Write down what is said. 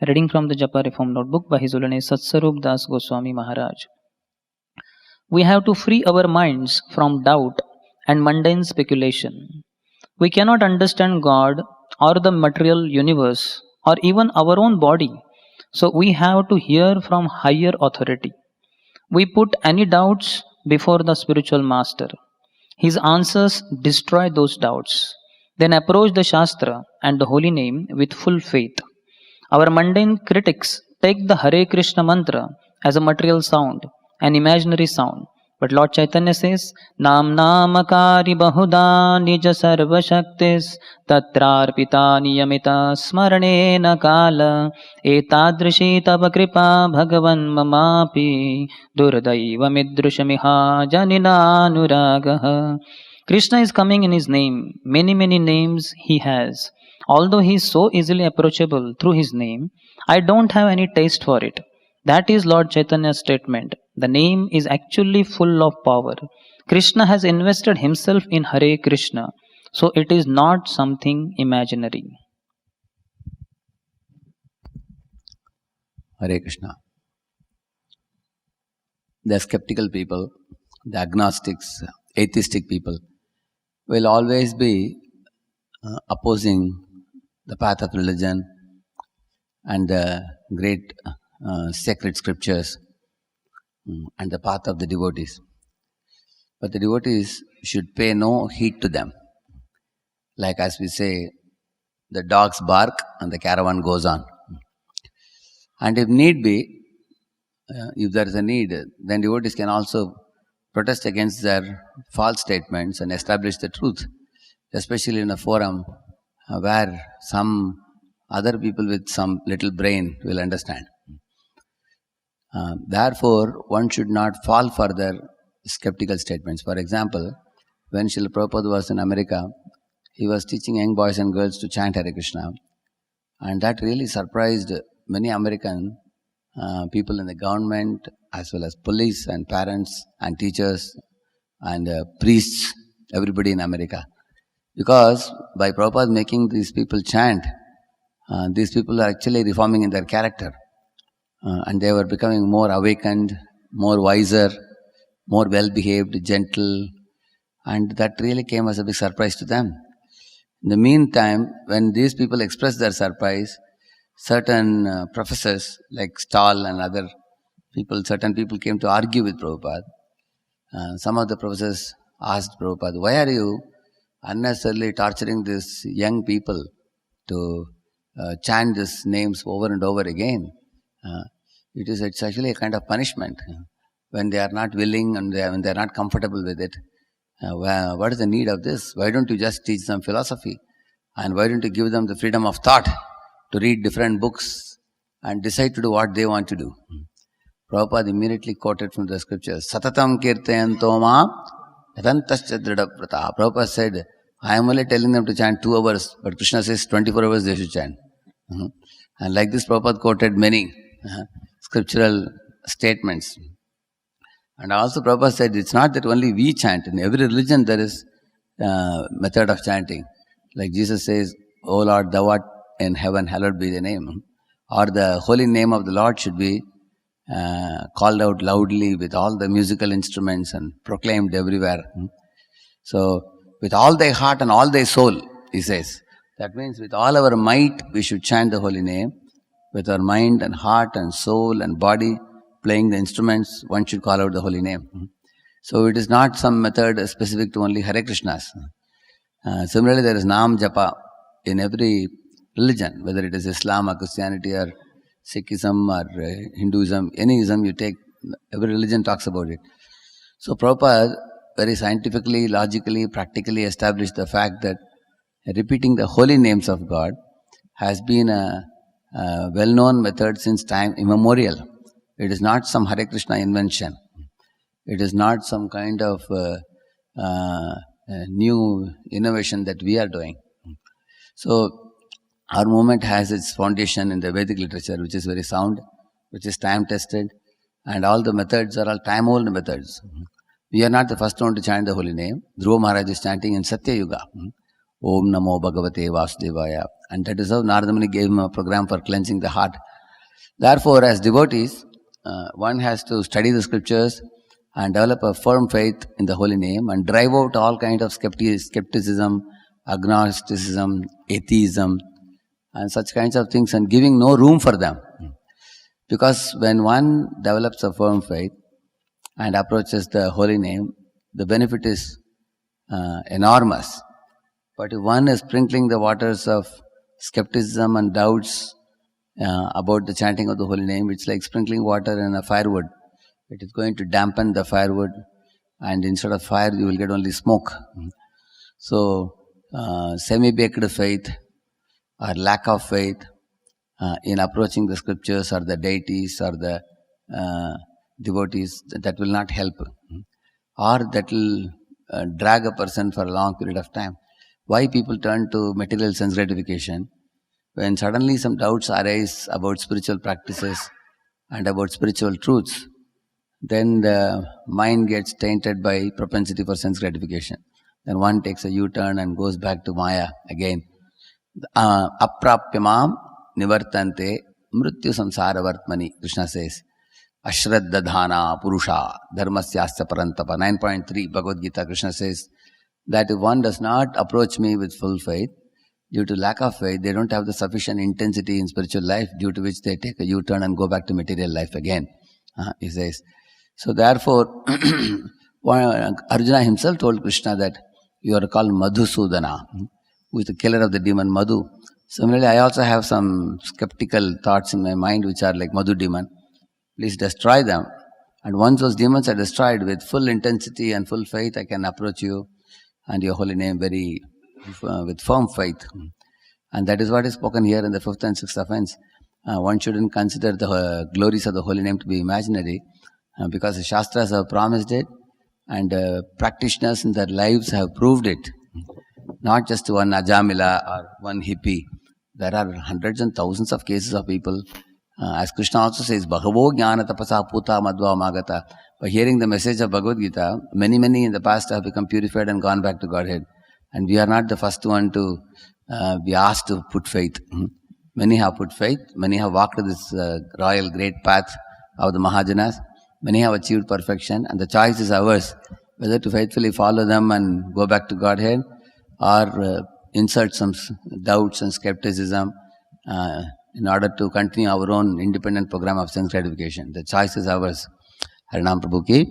Reading from the Japa Reform Notebook by His Holiness Satsarup Das Goswami Maharaj. We have to free our minds from doubt and mundane speculation. We cannot understand God or the material universe or even our own body, so we have to hear from higher authority. We put any doubts before the spiritual master. His answers destroy those doubts. Then approach the Shastra and the holy name with full faith. Our mundane critics take the Hare Krishna mantra as a material sound, an imaginary sound. But Lord Chaitanya says, Nam Namakari Bahuda Nija Sarva Shaktis Tatrarpita Niyamita Smaranena Kala Etadrishi Tava Kripa Bhagavan Mamapi Durdaiva Midrushamiha Janina Nuragaha. Krishna is coming in his name. Many names he has. Although he is so easily approachable through his name, I don't have any taste for it. That is Lord Chaitanya's statement. The name is actually full of power. Krishna has invested himself in Hare Krishna, so it is not something imaginary. Hare Krishna. The skeptical people, the agnostics, atheistic people will always be opposing the path of religion and the great sacred scriptures and the path of the devotees. But the devotees should pay no heed to them. Like as we say, the dogs bark and the caravan goes on. And if need be, if there is a need, then devotees can also protest against their false statements and establish the truth, especially in a forum where some other people with some little brain will understand. Therefore, one should not fall for their skeptical statements. For example, when Srila Prabhupada was in America, he was teaching young boys and girls to chant Hare Krishna, and that really surprised many American people in the government, as well as police and parents and teachers and priests, everybody in America. Because by Prabhupada making these people chant, these people are actually reforming in their character. And they were becoming more awakened, more wiser, more well-behaved, gentle. And that really came as a big surprise to them. In the meantime, when these people expressed their surprise, certain professors like Stahl and other people, certain people came to argue with Prabhupada. Some of the professors asked Prabhupada, why are you unnecessarily torturing these young people to chant these names over and over again? It's actually a kind of punishment. When they are not willing and when they are not comfortable with it, what is the need of this? Why don't you just teach them philosophy? And why don't you give them the freedom of thought to read different books and decide to do what they want to do? Prabhupada immediately quoted from the scriptures, Satatam kirtayanto ma yadantascha drida-vrata. Prabhupada said, I am only telling them to chant 2 hours, but Krishna says 24 hours they should chant. And like this, Prabhupada quoted many scriptural statements. And also Prabhupada said, it's not that only we chant. In every religion there is method of chanting. Like Jesus says, O Lord, thou art in heaven, hallowed be thy name. Or the holy name of the Lord should be called out loudly with all the musical instruments and proclaimed everywhere. So, with all thy heart and all thy soul, he says. That means with all our might, we should chant the holy name. With our mind and heart and soul and body, playing the instruments, one should call out the holy name. So it is not some method specific to only Hare Krishnas. Similarly, there is Nam Japa in every religion, whether it is Islam or Christianity or Sikhism or Hinduism, any ism you take, every religion talks about it. So Prabhupada very scientifically, logically, practically established the fact that repeating the holy names of God has been a well-known method since time immemorial. It is not some Hare Krishna invention. It is not some kind of new innovation that we are doing. So, our movement has its foundation in the Vedic literature, which is very sound, which is time-tested, and all the methods are all time-old methods. We are not the first one to chant the holy name. Dhruva Maharaj is chanting in Satya Yuga. Om Namo Bhagavate Vasudevaya. And that is how Narada Muni gave him a program for cleansing the heart Therefore, as devotees, one has to study the scriptures and develop a firm faith in the holy name and drive out all kinds of skepticism, agnosticism, atheism, and such kinds of things, and giving no room for them. Because when one develops a firm faith and approaches the holy name, the benefit is enormous. But if one is sprinkling the waters of skepticism and doubts about the chanting of the holy name, it's like sprinkling water in a firewood. It is going to dampen the firewood, and instead of fire, you will get only smoke. So, semi-baked faith or lack of faith in approaching the scriptures or the deities or the devotees, that will not help, or that will drag a person for a long period of time. Why people turn to material sense gratification? When suddenly some doubts arise about spiritual practices and about spiritual truths, then the mind gets tainted by propensity for sense gratification. Then one takes a U-turn and goes back to Maya again. Aprapyamam nivartante mrityu samsara vartmani, Krishna says. Ashraddadhana purusha dharmasyasya parantapa. 9.3 Bhagavad Gita, Krishna says that if one does not approach me with full faith, due to lack of faith, they don't have the sufficient intensity in spiritual life, due to which they take a U-turn and go back to material life again. He says. So therefore, Arjuna himself told Krishna that you are called Madhusudana, who is the killer of the demon Madhu. Similarly, I also have some skeptical thoughts in my mind which are like Madhu demon. Please destroy them. And once those demons are destroyed, with full intensity and full faith, I can approach you and your holy name with firm faith. And that is what is spoken here in the 5th and 6th offense. One shouldn't consider the glories of the holy name to be imaginary, because the Shastras have promised it, and practitioners in their lives have proved it. Not just one Ajamila or one hippie. There are hundreds and thousands of cases of people. As Krishna also says, Bhagavo Jnana Tapasa Puta Madhva Magata. By hearing the message of Bhagavad Gita, many in the past have become purified and gone back to Godhead. And we are not the first one to be asked to put faith. Many have put faith. Many have walked this royal great path of the Mahajanas. Many have achieved perfection, and the choice is ours, whether to faithfully follow them and go back to Godhead, or insert some doubts and skepticism in order to continue our own independent program of sense gratification. The choice is ours. Harinam Prabhu ki